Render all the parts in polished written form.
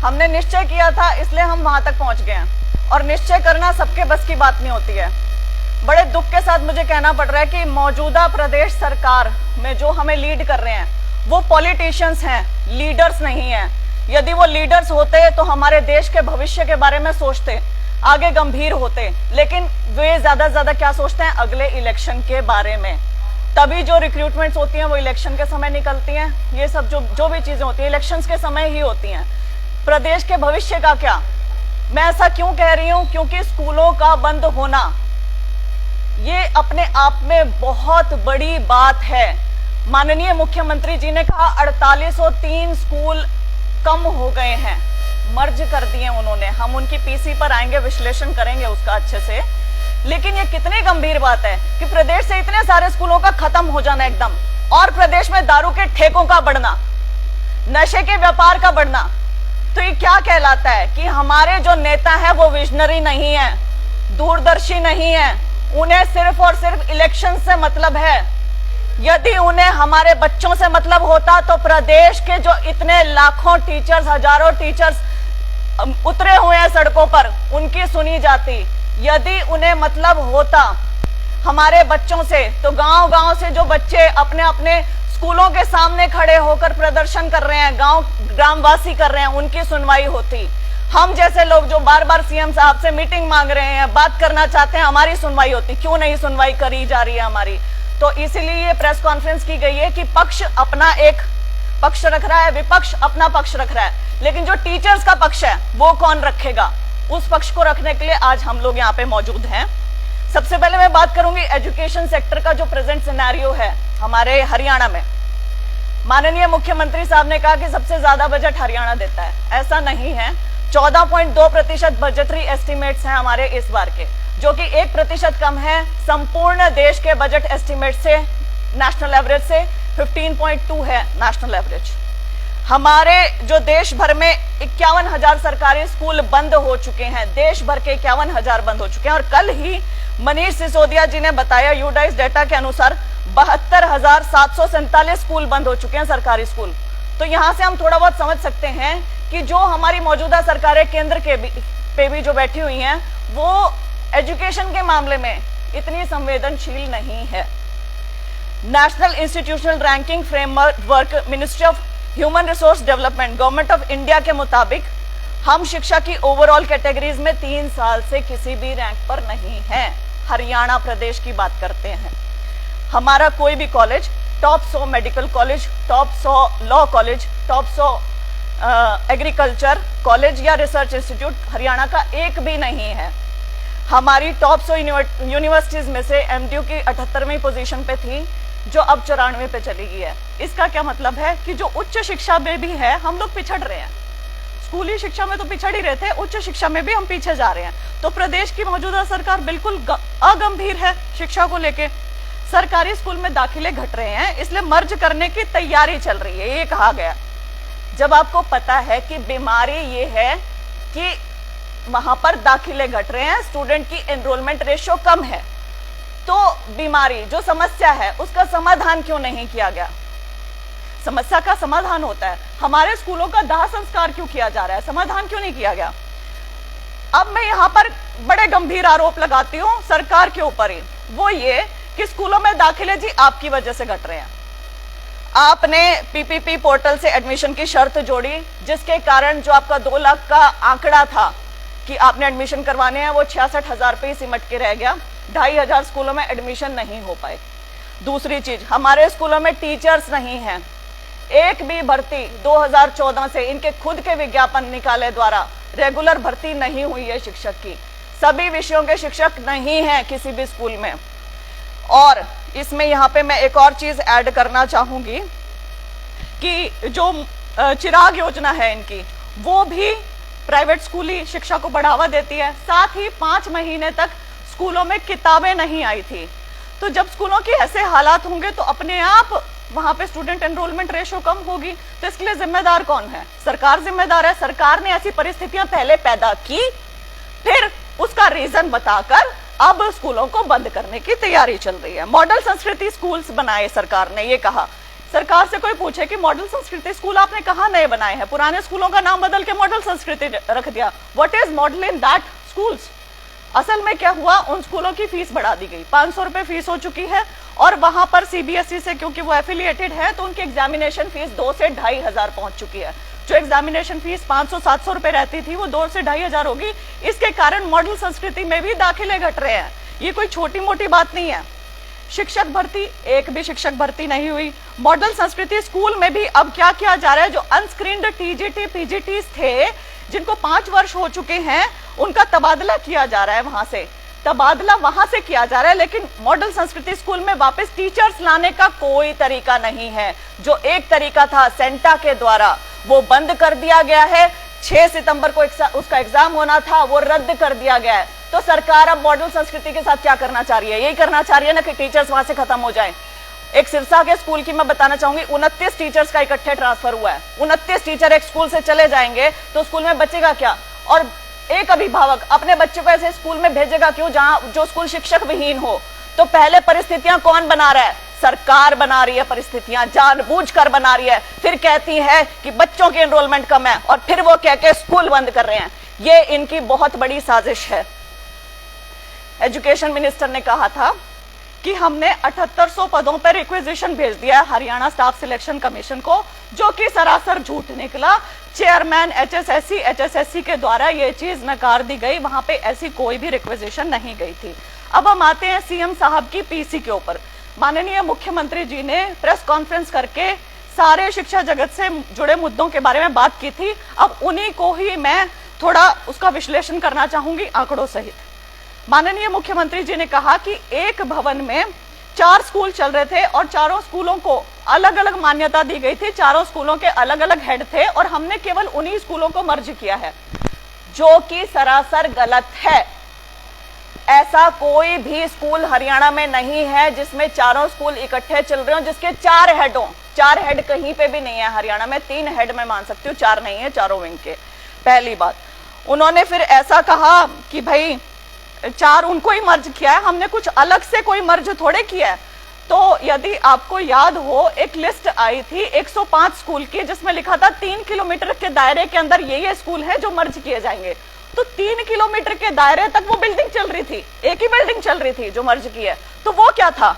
हमने निश्चय किया था, इसलिए हम वहां तक पहुंच गए हैं। और निश्चय करना सबके बस की बात नहीं होती है। बड़े दुख के साथ मुझे कहना पड़ रहा है कि मौजूदा प्रदेश सरकार में जो हमें लीड कर रहे हैं वो पॉलिटिशियंस हैं, लीडर्स नहीं हैं। यदि वो लीडर्स होते तो हमारे देश के भविष्य के बारे में सोचते, आगे गंभीर होते, लेकिन वे ज्यादा से ज्यादा क्या सोचते हैं, अगले इलेक्शन के बारे में। तभी जो रिक्रूटमेंट्स होती हैं वो इलेक्शन के समय निकलती हैं। ये सब जो भी चीजें होती हैं इलेक्शंस के समय ही होती हैं। प्रदेश के भविष्य का क्या? मैं ऐसा क्यों कह रही हूं? क्योंकि स्कूलों का बंद होना ये अपने आप में बहुत बड़ी बात है। माननीय मुख्यमंत्री जी ने कहा 4803 स्कूल कम हो गए हैं, मर्ज कर दिए उन्होंने। हम उनकी पीसी पर आएंगे, विश्लेषण करेंगे उसका अच्छे से। लेकिन ये कितनी गंभीर बात है कि प्रदेश से इतने सारे स्कूलों का खत्म हो जाना एकदम, और प्रदेश में दारू के ठेकों का बढ़ना, नशे के व्यापार का बढ़ना। तो ये क्या कहलाता है कि हमारे जो नेता हैं वो विजनरी नहीं है, दूरदर्शी नहीं है, उन्हें सिर्फ और सिर्फ इलेक्शन से मतलब है। यदि उन्हें हमारे बच्चों से मतलब होता तो प्रदेश के जो इतने लाखों टीचर्स, हजारों टीचर्स उतरे हुए हैं सड़कों पर, उनकी सुनी जाती। यदि उन्हें मतलब होता हमारे बच्चों से, तो गांव गांव से जो बच्चे अपने अपने स्कूलों के सामने खड़े होकर प्रदर्शन कर रहे हैं, गांव ग्रामवासी कर रहे हैं, उनकी सुनवाई होती। हम जैसे लोग जो बार बार सीएम साहब से मीटिंग मांग रहे हैं, बात करना चाहते हैं, हमारी सुनवाई होती। क्यों नहीं सुनवाई करी जा रही है हमारी? तो इसीलिए ये प्रेस कॉन्फ्रेंस की गई है कि पक्ष अपना एक पक्ष रख रहा है, विपक्ष अपना पक्ष रख रहा है, लेकिन जो टीचर्स का पक्ष है वो कौन रखेगा? उस पक्ष को रखने के लिए आज हम लोग यहाँ पे मौजूद हैं। सबसे पहले मैं बात करूंगी एजुकेशन सेक्टर का जो प्रेजेंट सिनेरियो है हमारे हरियाणा में। माननीय मुख्यमंत्री साहब ने कहा कि सबसे ज्यादा बजट हरियाणा देता है। ऐसा नहीं है। 14.2% बजटरी एस्टिमेट्स हैं हमारे इस बार के, जो कि 1% कम है संपूर्ण देश के बजट एस्टिमेट से। नेशनल एवरेज से 15.2 है नेशनल एवरेज। हमारे जो देश भर में 51,000 सरकारी स्कूल बंद हो चुके हैं, देश भर के 51,000 बंद हो चुके हैं। और कल ही मनीष सिसोदिया जी ने बताया, यूडाइस डेटा के अनुसार 72,747 स्कूल बंद हो चुके हैं, सरकारी स्कूल। तो यहां से हम थोड़ा बहुत समझ सकते हैं कि जो हमारी मौजूदा सरकारें केंद्र के पे भी जो बैठी हुई हैं, वो एजुकेशन के मामले में इतनी संवेदनशील नहीं है। National institutional ranking framework, ministry of human resource development, government of India के मुताबिक हम शिक्षा की ओवरऑल कैटेगरीज में 3 साल से किसी भी रैंक पर नहीं है। हरियाणा प्रदेश की बात करते हैं, हमारा कोई भी college, top 100 medical college, top 100 law college, top 100 agriculture college या रिसर्च इंस्टीट्यूट हरियाणा का एक भी नहीं है। हमारी टॉप 100 यूनिवर्सिटीज में से एमडीयू की 78वीं पोजीशन पे थी, जो अब 94 पे चली गई है। इसका क्या मतलब है कि जो उच्च शिक्षा में भी है हम लोग पिछड़ रहे हैं। स्कूली शिक्षा में तो पिछड़ ही रहे थे, उच्च शिक्षा में भी हम पीछे जा रहे हैं। तो प्रदेश की मौजूदा सरकार बिल्कुल अगंभीर है शिक्षा को लेके। सरकारी स्कूल में दाखिले घट रहे हैं, इसलिए मर्ज करने की तैयारी चल रही है, ये कहा गया। जब आपको पता है कि बीमारी ये है कि वहां पर दाखिले घट रहे हैं, स्टूडेंट की एनरोलमेंट रेशियो कम है, तो बीमारी जो समस्या है उसका समाधान क्यों नहीं किया गया? समस्या का समाधान होता है। हमारे स्कूलों का दाह संस्कार क्यों किया जा रहा है? समाधान क्यों नहीं किया गया? अब मैं यहाँ पर बड़े गंभीर आरोप लगाती हूँ सरकार के ऊपर ही, वो ये कि स्कूलों में दाखिले जी आपकी वजह से घट रहे हैं। आपने पीपीपी पोर्टल से एडमिशन की शर्त जोड़ी, जिसके कारण जो आपका 2 लाख का आंकड़ा था कि आपने एडमिशन करवाने हैं, वो 66,000 पे ही सिमट के रह गया। 2,500 स्कूलों में एडमिशन नहीं हो पाए। दूसरी चीज, हमारे स्कूलों में टीचर्स नहीं हैं। एक भी भर्ती 2014 से इनके खुद के विज्ञापन निकाले द्वारा रेगुलर भर्ती नहीं हुई है शिक्षक की। सभी विषयों के शिक्षक नहीं हैं किसी भी स्कूल में। और इसमें यहाँ पे मैं एक और चीज ऐड करना चाहूंगी कि जो चिराग योजना है इनकी, वो भी प्राइवेट स्कूली शिक्षा को बढ़ावा देती है। साथ ही 5 महीने तक स्कूलों में किताबें नहीं आई थी। तो जब स्कूलों के ऐसे हालात होंगे तो अपने आप वहां पे स्टूडेंट एनरोलमेंट रेशियो कम होगी। तो इसके लिए जिम्मेदार कौन है? सरकार जिम्मेदार है। सरकार ने ऐसी परिस्थितियां पहले पैदा की, फिर उसका रीजन बताकर अब स्कूलों को बंद करने की तैयारी चल रही है। मॉडल संस्कृति स्कूल्स बनाए सरकार ने, ये कहा। सरकार से कोई पूछे कि मॉडल संस्कृति स्कूल आपने कहाँ नए बनाए हैं, पुराने स्कूलों का नाम बदल के मॉडल संस्कृति रख दिया। What is model in that schools? असल में क्या हुआ, उन स्कूलों की फीस बढ़ा दी गई, 500 रुपए फीस हो चुकी है, और वहां पर सीबीएसई से क्योंकि वो एफिलिएटेड है तो उनकी एग्जामिनेशन फीस 2 से 2,500 पहुंच चुकी है। जो एग्जामिनेशन फीस 500-700 रुपए रहती थी वो 2 से 2,500 होगी। इसके कारण मॉडल संस्कृति में भी दाखिले घट रहे हैं। ये कोई छोटी मोटी बात नहीं है। शिक्षक भर्ती, एक भी शिक्षक भर्ती नहीं हुई। मॉडल संस्कृति स्कूल में भी अब क्या किया जा रहा है, जो अनस्क्रीन्ड टीजीटी पीजीटी थे जिनको 5 वर्ष हो चुके हैं उनका तबादला किया जा रहा है, वहां से तबादला वहां से किया जा रहा है, लेकिन मॉडल संस्कृति स्कूल में वापस टीचर्स लाने का कोई तरीका नहीं है। जो एक तरीका था सेंटा के द्वारा वो बंद कर दिया गया है। 6 सितंबर को उसका एग्जाम होना था, वो रद्द कर दिया गया है। तो सरकार अब मॉडल संस्कृति के साथ क्या करना चाह रही है? यही करना चाह रही है ना कि टीचर्स वहां से खत्म हो जाएं। एक सिरसा के स्कूल की मैं बताना चाहूंगी, 29 टीचर्स का इकट्ठे ट्रांसफर हुआ है। 29 टीचर एक स्कूल से चले जाएंगे तो स्कूल में बचेगा क्या? और एक अभिभावक अपने बच्चे को ऐसे स्कूल में भेजेगा क्यों जहां जो स्कूल शिक्षक विहीन हो? तो पहले परिस्थितियां कौन बना रहा है? सरकार बना रही है परिस्थितियां, जानबूझकर बना रही है। फिर कहती है कि बच्चों की एनरोलमेंट कम है और फिर वो कह के स्कूल बंद कर रहे हैं। ये इनकी बहुत बड़ी साजिश है। एजुकेशन मिनिस्टर ने कहा था कि हमने 7800 पदों पर रिक्वेजिशन भेज दिया है हरियाणा स्टाफ सिलेक्शन कमीशन को, जो कि सरासर झूठ निकला। चेयरमैन एचएसएससी के द्वारा ये चीज नकार दी गई, वहां पे ऐसी कोई भी रिक्वेजिशन नहीं गई थी। अब हम आते हैं सीएम साहब की पीसी के ऊपर। माननीय मुख्यमंत्री जी ने प्रेस कॉन्फ्रेंस करके सारे शिक्षा जगत से जुड़े मुद्दों के बारे में बात की थी। अब उन्हीं को ही मैं थोड़ा उसका विश्लेषण करना चाहूंगी आंकड़ों सहित। माननीय मुख्यमंत्री जी ने कहा कि एक भवन में 4 स्कूल चल रहे थे और चारों स्कूलों को अलग अलग मान्यता दी गई थी, चारों स्कूलों के अलग अलग हेड थे और हमने केवल उन्हीं स्कूलों को मर्ज किया है, जो कि सरासर गलत है। ऐसा कोई भी स्कूल हरियाणा में नहीं है जिसमें चारों स्कूल इकट्ठे चल रहे हो, जिसके 4 हेड हो। 4 हेड कहीं पे भी नहीं है हरियाणा में। 3 हेड मैं मान सकती हूँ, 4 नहीं है चारों विंग के। पहली बात। उन्होंने फिर ऐसा कहा कि भाई 4 उनको ही मर्ज किया है, हमने कुछ अलग से कोई मर्ज थोड़े किया है। तो यदि आपको याद हो, एक लिस्ट आई थी 105 स्कूल की जिसमें लिखा था 3 किलोमीटर के दायरे के अंदर ये स्कूल है जो मर्ज किए जाएंगे। तो 3 किलोमीटर के दायरे तक वो बिल्डिंग चल रही थी, एक ही बिल्डिंग चल रही थी जो मर्ज की है। तो वो क्या था?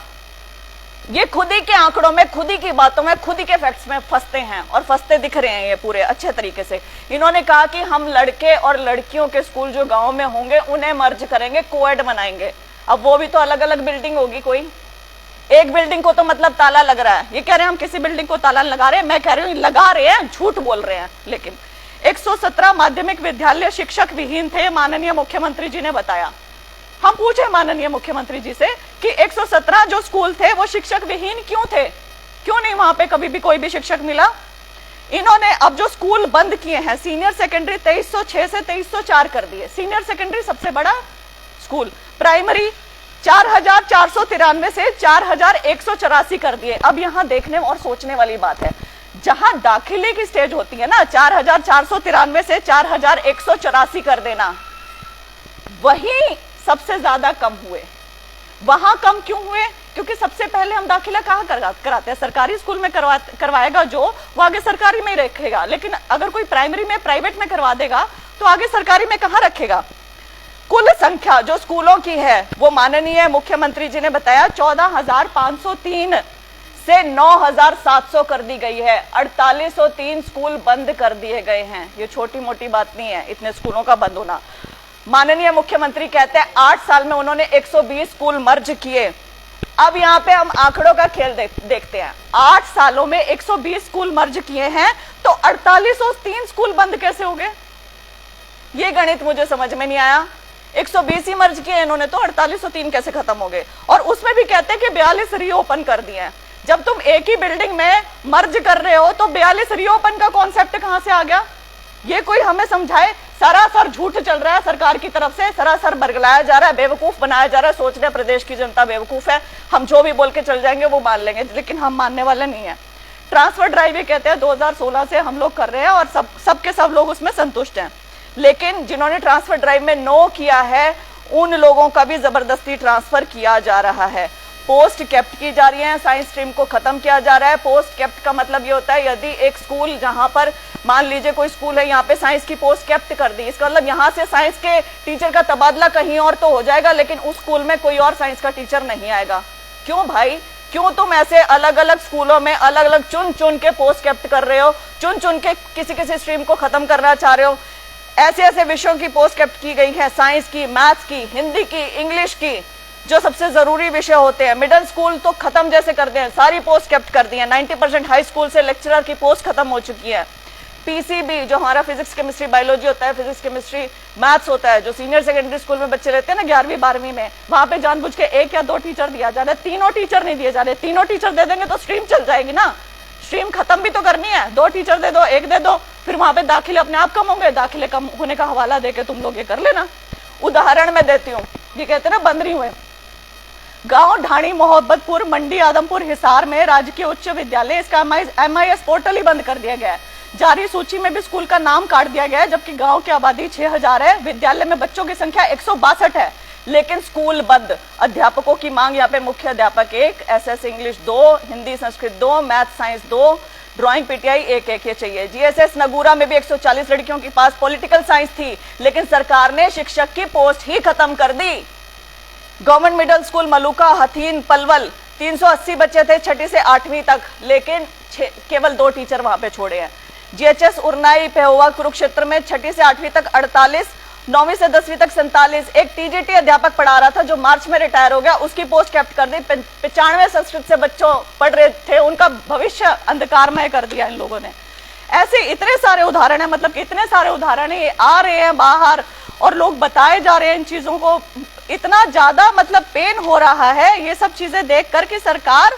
ये खुद ही के आंकड़ों में, खुद ही की बातों में, खुद ही के फैक्ट्स में फंसते हैं और फंसते दिख रहे हैं ये पूरे अच्छे तरीके से। इन्होंने कहा कि हम लड़के और लड़कियों के स्कूल जो गांव में होंगे उन्हें मर्ज करेंगे, कोएड बनाएंगे। अब वो भी तो अलग अलग बिल्डिंग होगी, कोई एक बिल्डिंग को तो मतलब ताला लग रहा है। ये कह रहे हैं हम किसी बिल्डिंग को ताला लगा रहे हैं, मैं कह रही हूँ लगा रहे हैं, झूठ बोल रहे हैं। लेकिन 117 माध्यमिक विद्यालय शिक्षक विहीन थे, माननीय मुख्यमंत्री जी ने बताया। हम पूछे माननीय मुख्यमंत्री जी से कि 117 जो स्कूल थे वो शिक्षक विहीन क्यों थे, क्यों नहीं वहां पे कभी भी कोई भी शिक्षक मिला? इन्होंने अब जो स्कूल बंद किए हैं, सीनियर सेकेंडरी 2306 से 2304 कर दिए। सीनियर सेकेंडरी सबसे बड़ा स्कूल, प्राइमरी 4493 से 4184 कर दिए। अब यहां देखने और सोचने वाली बात है, जहां दाखिले की स्टेज होती है ना 4493 से 4184 कर देना, वही सबसे ज्यादा कम हुए। वहां कम क्यों हुए? क्योंकि सबसे पहले हम दाखिला कहाँ कराते हैं? सरकारी स्कूल में करवाएगा जो, वो आगे सरकारी में ही रखेगा। लेकिन अगर कोई प्राइमरी में प्राइवेट में करवा देगा तो आगे सरकारी में कहाँ रखेगा? कुल संख्या जो स्कूलों की है वो माननीय मुख्यमंत्री जी ने बताया 14,503 से 9,700 कर दी गई है। 4803 स्कूल बंद कर दिए गए हैं। ये छोटी मोटी बात नहीं है इतने स्कूलों का बंद होना। माननीय मुख्यमंत्री कहते हैं 8 साल में उन्होंने 120 स्कूल मर्ज किए। अब यहाँ पे हम आंकड़ों का खेल देखते हैं। 8 सालों में 120 स्कूल मर्ज किए हैं तो 4803 स्कूल बंद कैसे हो गए? ये गणित मुझे समझ में नहीं आया। 120 ही मर्ज किए इन्होंने तो 4803 कैसे खत्म हो गए? और उसमें भी कहते हैं कि 42 रीओपन कर दिए हैं। जब तुम एक ही बिल्डिंग में मर्ज कर रहे हो तो 42 रीओपन का कॉन्सेप्ट कहां से आ गया? ये कोई हमें समझाए। सरासर झूठ चल रहा है सरकार की तरफ से, सरासर बरगलाया जा रहा है, बेवकूफ बनाया जा रहा है। सोच रहे प्रदेश की जनता बेवकूफ है, हम जो भी बोल के चल जाएंगे वो मान लेंगे, लेकिन हम मानने वाले नहीं है। ट्रांसफर ड्राइव ये कहते हैं 2016 से हम लोग कर रहे हैं और सब लोग उसमें संतुष्ट हैं। लेकिन जिन्होंने ट्रांसफर ड्राइव में नो किया है उन लोगों का भी जबरदस्ती ट्रांसफर किया जा रहा है। पोस्ट केप्ट की जा रही है, साइंस स्ट्रीम को खत्म किया जा रहा है। पोस्ट केप्ट का मतलब ये होता है यदि एक स्कूल, जहां पर मान लीजिए कोई स्कूल है, यहाँ पे साइंस की पोस्ट केप्ट कर दी, इसका मतलब यहाँ से साइंस के टीचर का तबादला कहीं और तो हो जाएगा, लेकिन उस स्कूल में कोई और साइंस का टीचर नहीं आएगा। क्यों भाई, क्यों तुम ऐसे अलग अलग स्कूलों में अलग अलग चुन चुन के पोस्ट केप्ट कर रहे हो, चुन चुन के किसी किसी स्ट्रीम को खत्म करना चाह रहे हो? ऐसे ऐसे विषयों की पोस्ट केप्ट की गई है, साइंस की, मैथ्स की, हिंदी की, इंग्लिश की, जो सबसे जरूरी विषय होते हैं। मिडिल स्कूल तो खत्म जैसे कर दिए, सारी पोस्ट केप्ट कर दी है। 90% हाई स्कूल से लेक्चरर की पोस्ट खत्म हो चुकी है। पीसीबी जो हमारा फिजिक्स केमिस्ट्री बायोलॉजी होता है, फिजिक्स केमिस्ट्री मैथ्स होता है, जो सीनियर सेकेंडरी स्कूल में बच्चे रहते हैं ना 11वीं 12वीं में, वहां पे जानबूझ के 1 या 2 टीचर दिया जा रहा है, 3 टीचर नहीं दिए जा रहे। 3 टीचर दे देंगे तो स्ट्रीम चल जाएगी ना, स्ट्रीम खत्म भी तो करनी है। 2 टीचर दे दो, 1 दे दो, फिर वहां पे दाखिले अपने आप कम होंगे। दाखिले कम होने का हवाला देके तुम लोग ये कर लेना। उदाहरण मैं देती हूँ, ये कहते हैं ना बंद नहीं हुए। गांव ढाणी, मोहब्बतपुर, मंडी, आदमपुर, हिसार में राजकीय उच्च विद्यालय, इसका MIS पोर्टल ही बंद कर दिया गया है। जारी सूची में भी स्कूल का नाम काट दिया गया है, जबकि गांव की आबादी 6000 है, विद्यालय में बच्चों की संख्या 162 है, लेकिन स्कूल बंद। अध्यापकों की मांग यहाँ पे मुख्य अध्यापक 1, SS English 2, Hindi Sanskrit 2, math science 2, drawing PTI 1 ये चाहिए। GSS नगूरा में भी 140 लड़कियों के पास पॉलिटिकल साइंस थी, लेकिन सरकार ने शिक्षक की पोस्ट ही खत्म कर दी। Government middle school Maluka, Hathin, Palwal 380 बच्चे थे 6ठी से 8वीं तक, लेकिन केवल 2 टीचर वहां पे छोड़े हैं। GHS उरनाई, पेहोवा, कुरुक्षेत्र में 6ठी से 8वीं तक 48, 9वीं से 10वीं तक 47। एक TGT अध्यापक पढ़ा रहा था जो मार्च में रिटायर हो गया, उसकी पोस्ट केप्ट कर दी। 95 संस्कृत से बच्चों पढ़ रहे थे, उनका भविष्य अंधकारमय कर दिया इन लोगों ने। ऐसे इतने सारे उदाहरण है, मतलब इतने सारे उदाहरण है, आ रहे हैं बाहर और लोग बताए जा रहे हैं इन चीजों को। इतना ज्यादा मतलब पेन हो रहा है ये सब चीजें देख कर कि सरकार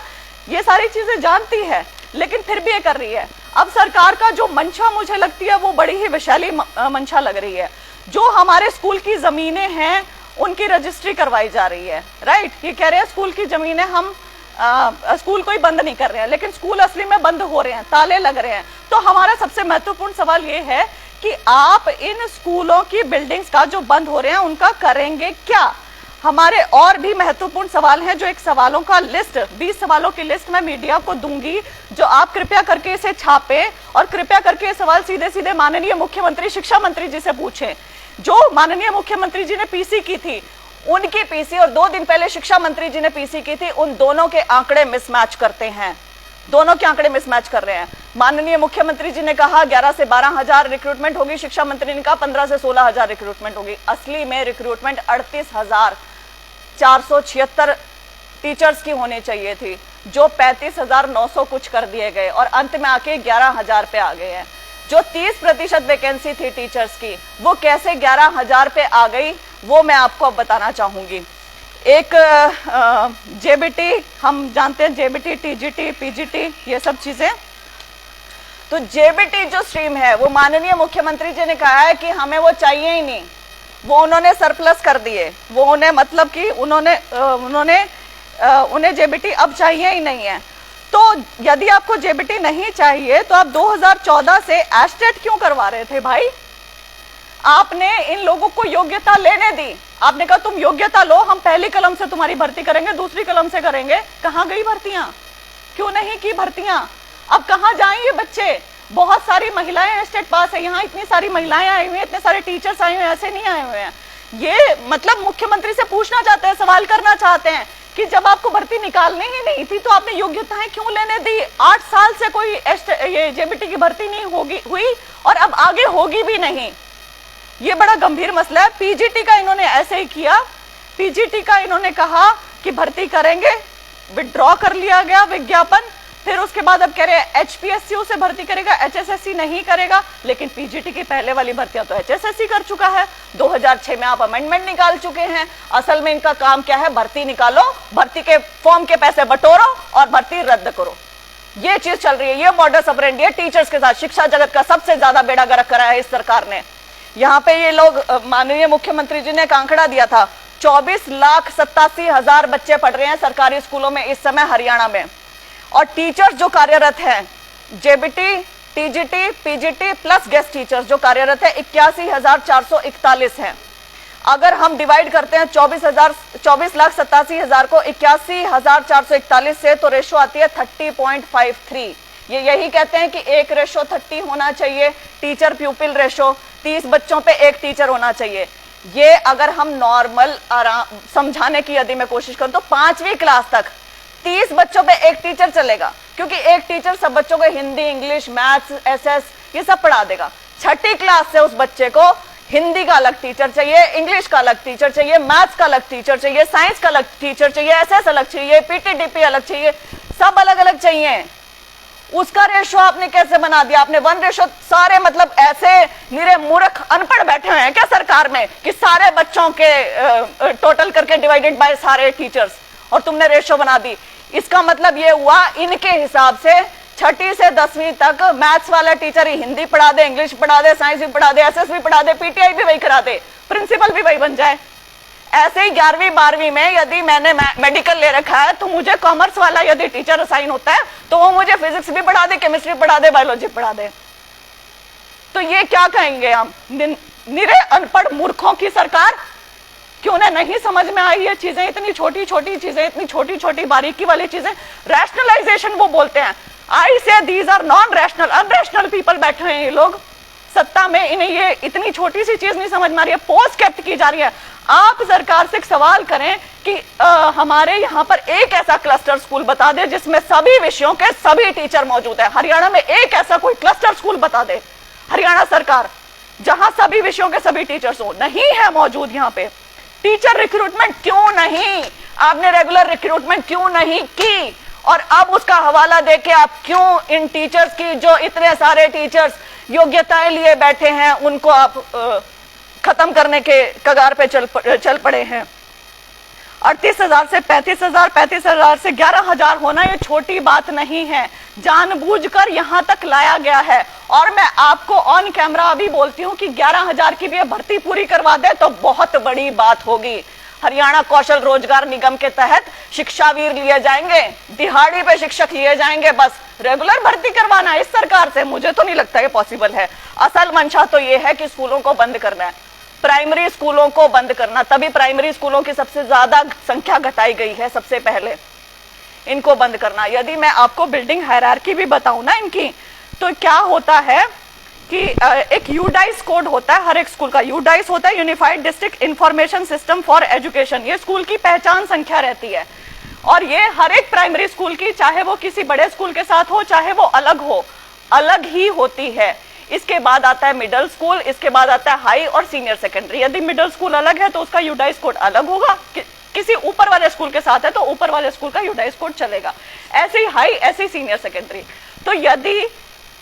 ये सारी चीजें जानती है, लेकिन फिर भी ये कर रही है। अब सरकार का जो मंशा मुझे लगती है वो बड़ी ही विशाली मंशा लग रही है। जो हमारे स्कूल की जमीनें हैं उनकी रजिस्ट्री करवाई जा रही है, राइट। ये कह रहे हैं स्कूल की जमीनें हम स्कूल को ही बंद नहीं कर रहे हैं, लेकिन स्कूल असली में बंद हो रहे हैं, ताले लग रहे हैं। तो हमारा सबसे महत्वपूर्ण सवाल ये है कि आप इन स्कूलों की बिल्डिंग्स का जो बंद हो रहे हैं उनका करेंगे क्या? हमारे और भी महत्वपूर्ण सवाल हैं, जो एक सवालों का लिस्ट, 20 सवालों की लिस्ट मैं मीडिया को दूंगी, जो आप कृपया करके इसे छापें और कृपया करके ये सवाल सीधे सीधे माननीय मुख्यमंत्री, शिक्षा मंत्री जी से पूछें। जो माननीय मुख्यमंत्री जी ने पीसी की थी, उनकी पीसी और 2 दिन पहले शिक्षा मंत्री जी ने पीसी की थी, उन दोनों के आंकड़े मिसमैच करते हैं। दोनों के आंकड़े मिसमैच कर रहे हैं। माननीय मुख्यमंत्री जी ने कहा 11 से 12,000 रिक्रूटमेंट होगी, शिक्षा मंत्री ने कहा 15 से 16,000 रिक्रूटमेंट होगी। असली में रिक्रूटमेंट 38,476 टीचर्स की होनी चाहिए थी, जो 35,900 कुछ कर दिए गए और अंत में आके 11,000 पे आ गए हैं। जो 30% वैकेंसी थी टीचर्स की, वो कैसे 11,000 पे आ गई, वो मैं आपको अब बताना चाहूंगी। एक JBT, हम जानते हैं JBT, TGT, PGT, ये सब चीजें। तो JBT जो स्ट्रीम है वो माननीय मुख्यमंत्री जी ने कहा है कि हमें वो चाहिए ही नहीं, वो उन्होंने सरप्लस कर दिए, वो उन्हें मतलब कि उन्हें JBT अब चाहिए ही नहीं है। तो यदि आपको JBT नहीं चाहिए तो आप 2014 से एस्टेट क्यों करवा रहे थे भाई? आपने इन लोगों को योग्यता लेने दी, आपने कहा तुम योग्यता लो, हम पहली कलम से तुम्हारी भर्ती करेंगे, दूसरी कलम से करेंगे। कहाँ गई भर्तियां? क्यों नहीं की भर्तियां? अब कहाँ जाएं ये बच्चे? बहुत सारी महिलाएं स्टेट पास है, यहाँ इतनी सारी महिलाएं आई हुई हैं, इतने सारे टीचर्स आए हुए हैं, ऐसे नहीं आए हुए हैं। ये मतलब मुख्यमंत्री से पूछना चाहते हैं, सवाल करना चाहते हैं कि जब आपको भर्ती निकालनी ही नहीं थी तो आपने योग्यताएं क्यों लेने दी? 8 साल से कोई ये JBT की भर्ती नहीं हुई और अब आगे होगी भी नहीं। ये बड़ा गंभीर मसला है। PGT का इन्होंने ऐसे ही किया, PGT का इन्होंने कहा कि भर्ती करेंगे, विड्रॉ कर लिया गया विज्ञापन, फिर उसके बाद अब कह रहे हैं HPSU से भर्ती करेगा, HSSC नहीं करेगा। लेकिन PGT की पहले वाली भर्तियां तो HSSC कर चुका है, 2006 में आप अमेंडमेंट निकाल चुके हैं। असल में इनका काम क्या है? भर्ती निकालो, भर्ती के फॉर्म के पैसे बटोरो और भर्ती रद्द करो। ये चीज चल रही है, ये मॉडस ऑपरेंडी है टीचर्स के साथ। शिक्षा जगत का सबसे ज्यादा बेड़ा गर्क कराया है इस सरकार ने। यहाँ पे ये लोग, माननीय मुख्यमंत्री जी ने एक आंकड़ा दिया था, 24,87,000 बच्चे पढ़ रहे हैं सरकारी स्कूलों में इस समय हरियाणा में, और टीचर्स जो कार्यरत हैं JBT, TGT, PGT plus guest teachers जो कार्यरत है 81,441 हैं। अगर हम डिवाइड करते हैं 24,87,000 को 81,441 से, तो रेशो आती है 30.53। ये यही कहते हैं कि 1:30 होना चाहिए टीचर प्यूपिल रेशो, 30 बच्चों पे एक टीचर होना चाहिए। ये अगर हम नॉर्मल समझाने की यदि मैं कोशिश करूं तो 5वीं क्लास तक 30 बच्चों पे एक टीचर चलेगा, क्योंकि एक टीचर सब बच्चों को हिंदी, इंग्लिश, मैथ्स, एसएस ये सब पढ़ा देगा। 6ठी क्लास से उस बच्चे को हिंदी का अलग टीचर चाहिए, इंग्लिश का अलग टीचर चाहिए, मैथ्स का अलग टीचर चाहिए, साइंस का अलग टीचर चाहिए, एसएस अलग चाहिए, पीटीडीपी अलग चाहिए, सब अलग अलग चाहिए। उसका रेशो आपने कैसे बना दिया? आपने 1:, सारे मतलब ऐसे निरे मूर्ख अनपढ़ बैठे हुए हैं क्या सरकार में कि सारे बच्चों के टोटल करके डिवाइडेड बाय सारे टीचर्स, और तुमने रेशो बना दी। इसका मतलब ये हुआ इनके हिसाब से 6ठी से 10वीं तक मैथ्स वाला टीचर ही हिंदी पढ़ा दे, इंग्लिश पढ़ा दे, साइंस भी पढ़ा दे, एसएस भी पढ़ा दे, पीटीआई भी वही करा दे, प्रिंसिपल भी वही बन जाए। ऐसे ही 11वीं 12वीं में यदि मैंने मेडिकल ले रखा है तो मुझे कॉमर्स वाला यदि टीचर असाइन होता है तो वो मुझे फिजिक्स भी पढ़ा दे, केमिस्ट्री पढ़ा दे, बायोलॉजी पढ़ा दे। तो ये क्या कहेंगे हम? निरे अनपढ़ मूर्खों की सरकार। क्यों ना नहीं समझ में आई ये चीजें, इतनी छोटी छोटी चीजें, इतनी छोटी छोटी बारीकी वाली चीजें। रैशनलाइजेशन वो बोलते हैं। I said these are non rational, unrational people बैठे हैं ये लोग सत्ता में, इन्हें ये इतनी छोटी सी चीज नहीं समझ में आ रही है, पोस्ट केप्ट की जा रही है। आप सरकार से एक सवाल करें कि हमारे यहाँ पर एक ऐसा क्लस्टर स्कूल बता दे जिसमें सभी विषयों के सभी टीचर मौजूद है। हरियाणा में एक ऐसा कोई क्लस्टर स्कूल बता दे हरियाणा सरकार जहां सभी विषयों के सभी टीचर्स हो। नहीं है मौजूद यहाँ पे। टीचर रिक्रूटमेंट क्यों नहीं? आपने रेगुलर रिक्रूटमेंट क्यों नहीं की? और अब उसका हवाला देके आप क्यों इन टीचर्स की, जो इतने सारे टीचर्स योग्यताएं लिए बैठे हैं, उनको आप खत्म करने के कगार पे चल पड़े हैं। 38,000 से 35,000, 35,000 से 11,000 होना ये छोटी बात नहीं है, जानबूझकर यहां तक लाया गया है। और मैं आपको ऑन कैमरा अभी बोलती हूं कि 11,000 की भी भर्ती पूरी करवा दे तो बहुत बड़ी बात होगी। हरियाणा कौशल रोजगार निगम के तहत शिक्षावीर लिए जाएंगे, दिहाड़ी पे शिक्षक लिए जाएंगे, बस रेगुलर भर्ती करवाना इस सरकार से मुझे तो नहीं लगता ये पॉसिबल है। असल मंशा तो ये है कि स्कूलों को बंद करना है, प्राइमरी स्कूलों को बंद करना, तभी प्राइमरी स्कूलों की सबसे ज्यादा संख्या घटाई गई है। सबसे पहले इनको बंद करना। यदि मैं आपको बिल्डिंग हायरार्की भी बताऊं ना इनकी, तो क्या होता है कि एक यूडाइस कोड होता है हर एक स्कूल का। यूडाइस होता है unified district information system for education. ये स्कूल की पहचान संख्या रहती है और ये हर एक प्राइमरी स्कूल की, चाहे वो किसी बड़े स्कूल के साथ हो चाहे वो अलग हो, अलग ही होती है। इसके बाद आता है मिडिल स्कूल, इसके बाद आता है हाई और सीनियर सेकेंडरी। यदि मिडिल स्कूल अलग है तो उसका यूडाइस कोड अलग होगा, किसी ऊपर वाले स्कूल के साथ है तो ऊपर वाले स्कूल का यूडाइस कोड चलेगा। ऐसे ही हाई, ऐसे ही सीनियर सेकेंडरी। तो यदि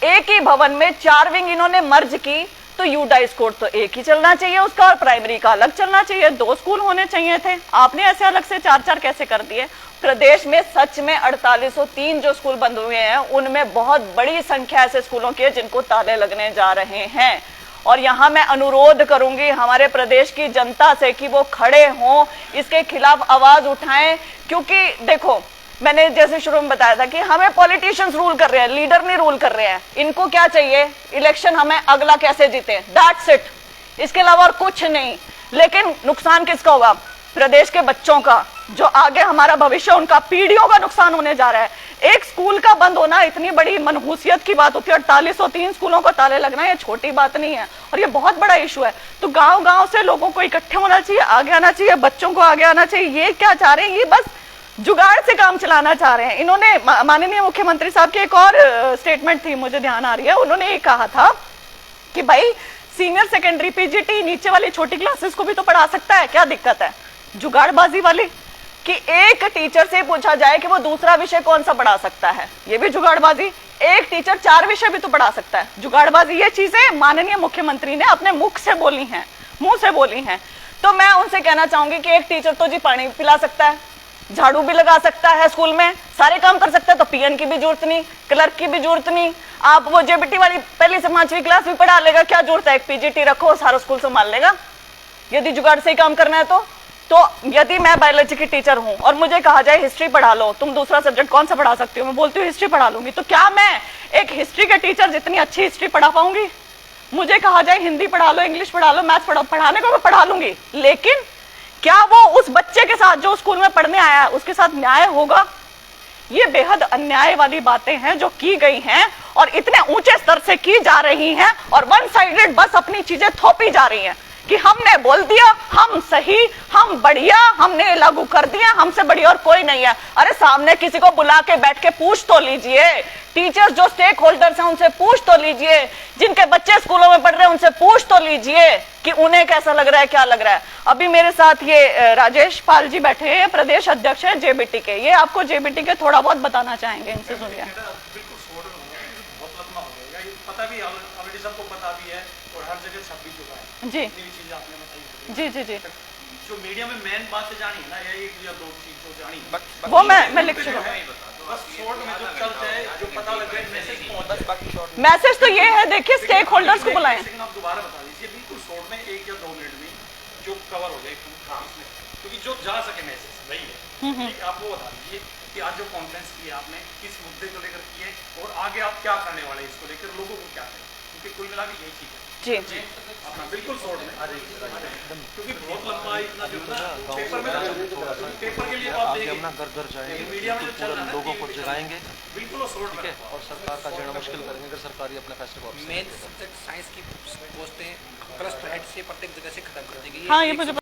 एक ही भवन में 4 विंग इन्होंने मर्ज की तो यूडाइस कोड तो एक ही चलना चाहिए उसका और प्राइमरी का अलग चलना चाहिए। 2 स्कूल होने चाहिए थे, आपने ऐसे अलग से 4-4 कैसे कर दिए? प्रदेश में सच में 4803 जो स्कूल बंद हुए हैं उनमें बहुत बड़ी संख्या ऐसे स्कूलों की है जिनको ताले लगने जा रहे हैं। और यहाँ मैं अनुरोध करूंगी हमारे प्रदेश की जनता से कि वो खड़े हों, इसके खिलाफ आवाज उठाएं। क्योंकि देखो, मैंने जैसे शुरू में बताया था कि हमें पॉलिटिशियंस रूल कर रहे हैं, लीडर नहीं रूल कर रहे हैं। इनको क्या चाहिए? इलेक्शन हमें अगला कैसे जीते, दैट्स इट, इसके अलावा और कुछ नहीं। लेकिन नुकसान किसका होगा? प्रदेश के बच्चों का, जो आगे हमारा भविष्य, उनका पीढ़ियों का नुकसान होने जा रहा है। एक स्कूल का बंद होना इतनी बड़ी मनहूसियत की बात होती है। 4803 स्कूलों को ताले लगना ये छोटी बात नहीं है और ये बहुत बड़ा इशू है। तो गांव-गांव से लोगों को इकट्ठे होना चाहिए, आगे आना चाहिए, बच्चों को आगे आना चाहिए। ये क्या चाह रहे हैं? ये बस जुगाड़ से काम चलाना चाह रहे हैं। इन्होंने, माननीय मुख्यमंत्री साहब की एक और स्टेटमेंट थी, मुझे ध्यान आ रही है, उन्होंने ये कहा था कि भाई सीनियर सेकेंडरी, पीजीटी, नीचे वाली छोटी क्लासेस को भी तो पढ़ा सकता है, क्या दिक्कत है? जुगाड़बाजी वाली कि एक टीचर से पूछा जाए कि वो दूसरा विषय कौन सा पढ़ा सकता है, ये भी जुगाड़बाजी। एक टीचर 4 विषय भी तो पढ़ा सकता है, जुगाड़बाजी। ये चीजें माननीय मुख्यमंत्री ने अपने मुख से बोली हैं, मुंह से बोली हैं। तो मैं उनसे कहना चाहूंगी कि एक टीचर तो जी पानी पिला सकता है, झाड़ू भी लगा सकता है, स्कूल में सारे काम कर सकता है, तो पीएन की भी जरूरत नहीं, क्लर्क की भी जरूरत नहीं। आप वो जेबीटी वाली पहली से 5वीं क्लास भी पढ़ा लेगा, क्या जरूरत है? एक पीजीटी रखो, सारा स्कूल संभाल लेगा, यदि जुगाड़ से ही काम करना है तो यदि मैं बायोलॉजी की टीचर हूं और मुझे कहा जाए हिस्ट्री पढ़ा लो, तुम दूसरा सब्जेक्ट कौन सा पढ़ा सकती हो? मैं बोलती हूँ हिस्ट्री पढ़ा लूंगी। तो क्या मैं एक हिस्ट्री के टीचर जितनी अच्छी हिस्ट्री पढ़ा पाऊंगी? मुझे कहा जाए हिंदी पढ़ा लो, इंग्लिश पढ़ा लो, मैथ पढ़ाओ, पढ़ाने को मैं पढ़ा लूंगी, लेकिन क्या वो उस बच्चे के साथ जो स्कूल में पढ़ने आया है उसके साथ न्याय होगा? ये बेहद अन्याय वाली बातें हैं जो की गई हैं और इतने ऊंचे स्तर से की जा रही हैं और वन साइडेड बस अपनी चीजें थोपी जा रही हैं कि हमने बोल दिया, हम सही, हम बढ़िया, हमने लागू कर दिया, हमसे बढ़िया और कोई नहीं है। अरे सामने किसी को बुला के बैठ के पूछ तो लीजिए, टीचर्स जो स्टेक होल्डर्स हैं उनसे पूछ तो लीजिए, जिनके बच्चे स्कूलों में पढ़ रहे हैं उनसे पूछ तो लीजिए कि उन्हें कैसा लग रहा है, क्या लग रहा है। अभी मेरे साथ ये राजेश पाल जी बैठे हैं, प्रदेश अध्यक्ष है जेबीटी के, ये आपको जेबीटी के थोड़ा बहुत बताना चाहेंगे, इनसे सुनिए। पता भी ऑलरेडी सबको पता भी है और हर जगह छप भी चुका है जी चीजें आपने बताई। जी जी जी जो मीडिया में मेन बात जानी है ना, या एक या दो चीज जो जानी वो मैं लिख चुका हूं। बस शॉर्ट में जो चल जाए, जो पता लगे, मैसेज पहुंच जाए। मैसेज तो ये है, देखिए स्टेक होल्डर्स को बुलाएं। आप दोबारा बता दीजिए बिल्कुल शॉर्ट में 1 या 2 मिनट में जो कवर हो जाए इसमें, क्योंकि जो जा सके मैसेज वही है। आप वो बता दीजिए कि आज जो कॉन्फ्रेंस की है आपने किस मुद्दे को लेकर की है और आगे आप क्या करने वाले हैं इसको लेकर, लोगों को क्या करें, क्योंकि कुल मिला के यही चीज है। जी जी अपना बिल्कुल शॉर्ट में आ जाइए, क्योंकि बहुत लंबा इतना जो है ना पेपर में, पेपर के लिए आप देखिए अपना घर घर जाएंगे, मीडिया में जो चल रहा है लोगों को जगाएंगे, बिल्कुल शॉर्ट में और सरकार का जीना मुश्किल करेंगे अगर सरकारी अपने फैसले को मेन सब्जेक्ट साइंस की पोस्टें प्लस 2 हेड से प्रत्येक जगह से खत्म कर दी गई है। हाँ, ये मुझे